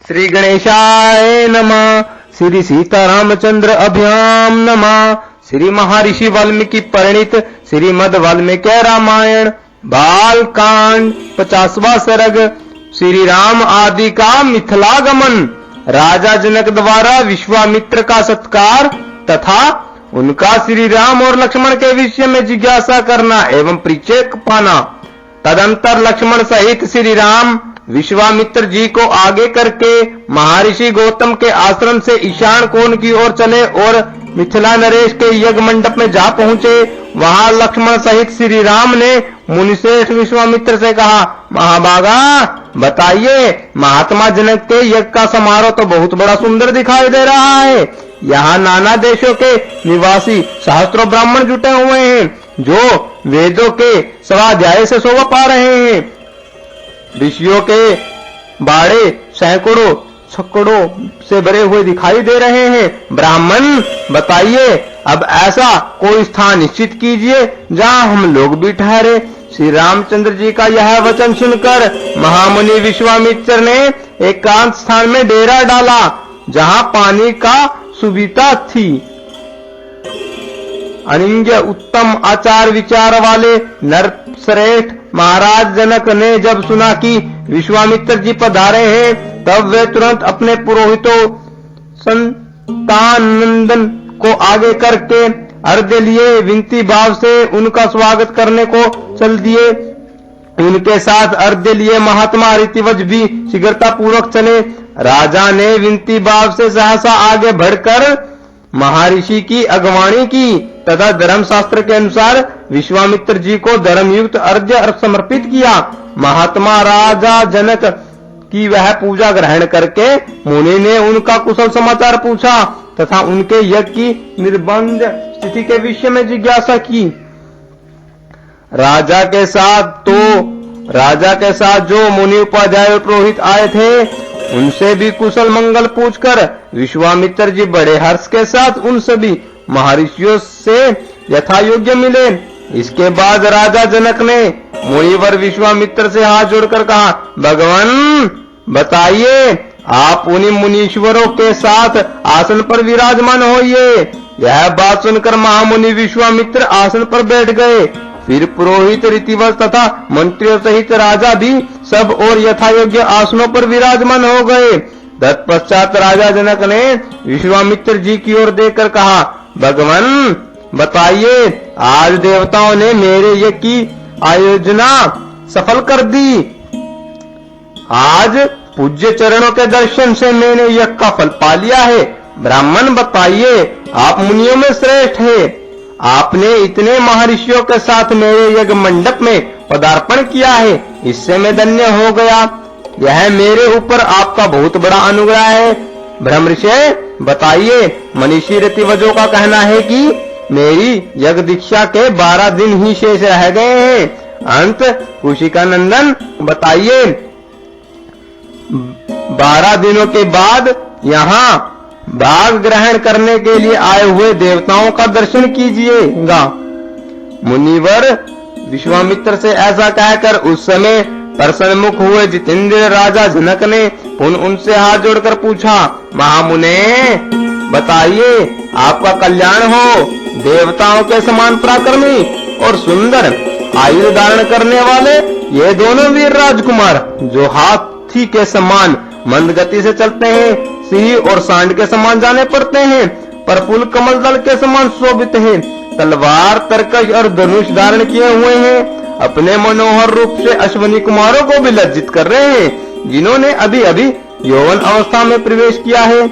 श्री गणेशाय नमः। श्री सीतारामचंद्र अभ्याम नमः। श्री महर्षि वाल्मीकि परिणीत श्रीमद् वाल्मीकि रामायण बालकांड 50वां सर्ग। श्री राम आदि का मिथिलागमन। राजा जनक द्वारा विश्वामित्र का सत्कार तथा उनका श्री राम और लक्ष्मण के विषय में जिज्ञासा करना एवं परिचय पाना। तदंतर लक्ष्मण सहित श्री राम विश्वामित्र जी को आगे करके महर्षि गौतम के आश्रम से ईशान कोण की ओर चले और मिथिला नरेश के यज्ञ मंडप में जा पहुंचे। वहां लक्ष्मण सहित श्री राम ने मुनिश्रेष्ठ विश्वामित्र से कहा, महाभागा बताइए, महात्मा जनक के यज्ञ का समारोह तो बहुत बड़ा सुंदर दिखाई दे रहा है। यहाँ नाना देशों के निवासी सहस्त्रों ब्राह्मण जुटे हुए हैं, जो वेदों के स्वाध्याय से शोभा पा रहे हैं। ऋषियों के बाड़े सैकड़ों छक्कड़ों से भरे हुए दिखाई दे रहे हैं। ब्राह्मण बताइए, अब ऐसा कोई स्थान निश्चित कीजिए जहां हम लोग भी ठहरे। श्री रामचंद्र जी का यह वचन सुनकर महामुनि विश्वामित्र ने एकांत स्थान में डेरा डाला, जहां पानी का सुविधा थी। अनिंग्य उत्तम आचार विचार वाले नरश्रेष्ठ महाराज जनक ने जब सुना कि विश्वामित्र जी पधारे हैं, तब वे तुरंत अपने पुरोहितों संतानंदन को आगे करके अर्घ्य लिए विनती भाव से उनका स्वागत करने को चल दिए। उनके साथ अर्घ्य लिए महात्मा ऋतिवज भी शीघ्रता पूर्वक चले। राजा ने विनती भाव से सहसा आगे बढ़कर महर्षि की अगवानी की तथा धर्मशास्त्र के अनुसार विश्वामित्र जी को धर्मयुक्त अर्घ्य समर्पित किया। महात्मा राजा जनक की वह पूजा ग्रहण करके मुनि ने उनका कुशल समाचार पूछा तथा उनके यज्ञ की निर्बंध स्थिति के विषय में जिज्ञासा की। राजा के साथ जो मुनि उपाध्याय और पुरोहित आए थे, उनसे भी कुशल मंगल पूछकर विश्वामित्र जी बड़े हर्ष के साथ उन सभी महर्षियों से यथा योग्य मिले। इसके बाद राजा जनक ने मुनिवर विश्वामित्र से हाथ जोड़कर कहा, भगवान बताइए, आप उन्हीं मुनीश्वरों के साथ आसन पर विराजमान होइए। यह बात सुनकर महामुनि विश्वामित्र आसन पर बैठ गए। फिर पुरोहित ऋतिवज तथा मंत्रियों सहित राजा भी सब और यथा योग्य आसनों पर विराजमान हो गए। तत्पश्चात राजा जनक ने विश्वामित्र जी की ओर देखकर कहा, भगवान बताइए, आज देवताओं ने मेरे यज्ञ की आयोजना सफल कर दी। आज पूज्य चरणों के दर्शन से मैंने यज्ञ का फल पा लिया है। ब्राह्मण बताइए, आप मुनियों में श्रेष्ठ है। आपने इतने महर्षियों के साथ मेरे यज्ञ मंडप में पदार्पण किया है, इससे मैं धन्य हो गया। यह मेरे ऊपर आपका बहुत बड़ा अनुग्रह है। ब्रह्मर्षि बताइए, मनीषी ऋतिवजों का कहना है कि मेरी यज्ञ दीक्षा के 12 दिन ही शेष रह गए हैं। अंत कुशिका नंदन बताइए, 12 दिनों के बाद यहाँ भाग ग्रहण करने के लिए आए हुए देवताओं का दर्शन कीजिएगा। मुनिवर विश्वामित्र से ऐसा कहकर उस समय प्रसन्नमुख हुए जितेंद्र राजा जनक ने पुनः उनसे हाथ जोड़कर पूछा, महामुने बताइए, आपका कल्याण हो। देवताओं के समान पराक्रमी और सुंदर आयु धारण करने वाले ये दोनों वीर राजकुमार, जो हाथी के समान मंद गति से चलते हैं, सिंह और सांड के समान जाने पड़ते हैं, प्रफुल्ल कमल दल के समान शोभित हैं, तलवार तरकश और धनुष धारण किए हुए हैं, अपने मनोहर रूप से अश्वनी कुमारों को भी लज्जित कर रहे हैं, जिन्होंने अभी अभी यौवन अवस्था में प्रवेश किया है,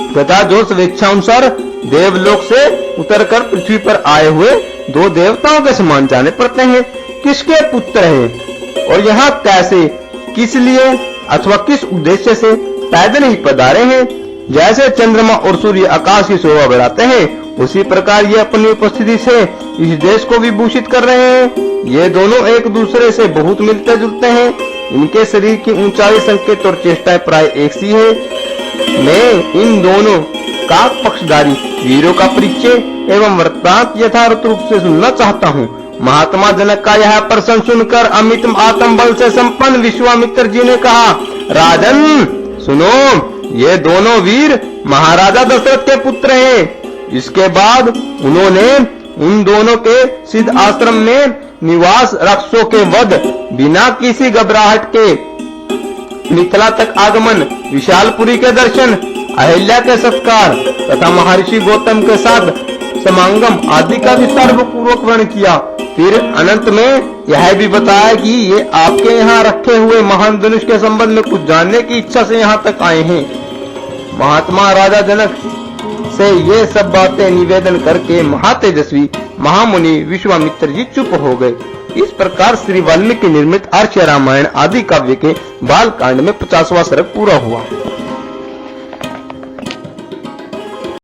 तथा जो स्वेच्छानुसार देवलोक से उतरकर पृथ्वी पर आए हुए 2 देवताओं के समान जाने पड़ते हैं। किसके पुत्र हैं और यहाँ कैसे, किस लिए अथवा किस उद्देश्य से पैदल ही पधारे हैं। जैसे चंद्रमा और सूर्य आकाश की शोभा बढ़ाते हैं, उसी प्रकार ये अपनी उपस्थिति से इस देश को विभूषित कर रहे हैं। ये दोनों एक दूसरे से बहुत मिलते जुलते हैं। इनके शरीर की ऊंचाई, संकेत और चेष्टाएं प्राय एक सी है। मैं इन दोनों का पक्षधारी वीरों का परिचय एवं वृत्तांत यथार्थ रूप से सुनना चाहता हूँ। महात्मा जनक का यह प्रश्न सुनकर अमित आत्म बल से संपन्न विश्वामित्र जी ने कहा, राजन सुनो, ये दोनों वीर महाराजा दशरथ के पुत्र हैं। इसके बाद उन्होंने उन दोनों के सिद्ध आश्रम में निवास, राक्षसों के वध, बिना किसी घबराहट के मिथिला तक आगमन, विशालपुरी के दर्शन, अहिल्या के सत्कार तथा महर्षि गौतम के साथ समागम आदि का विस्तार पूर्वक वर्णन किया। फिर अनंत में यह भी बताया कि ये आपके यहाँ रखे हुए महान धनुष के संबंध में कुछ जानने की इच्छा से यहाँ तक आए हैं। महात्मा राजा जनक से ये सब बातें निवेदन करके महातेजस्वी महामुनि विश्वामित्र जी चुप हो गए। इस प्रकार श्री वाल्मीकि निर्मित आर्ष रामायण आदि काव्य के बाल कांड में 50वां सर्ग पूरा हुआ।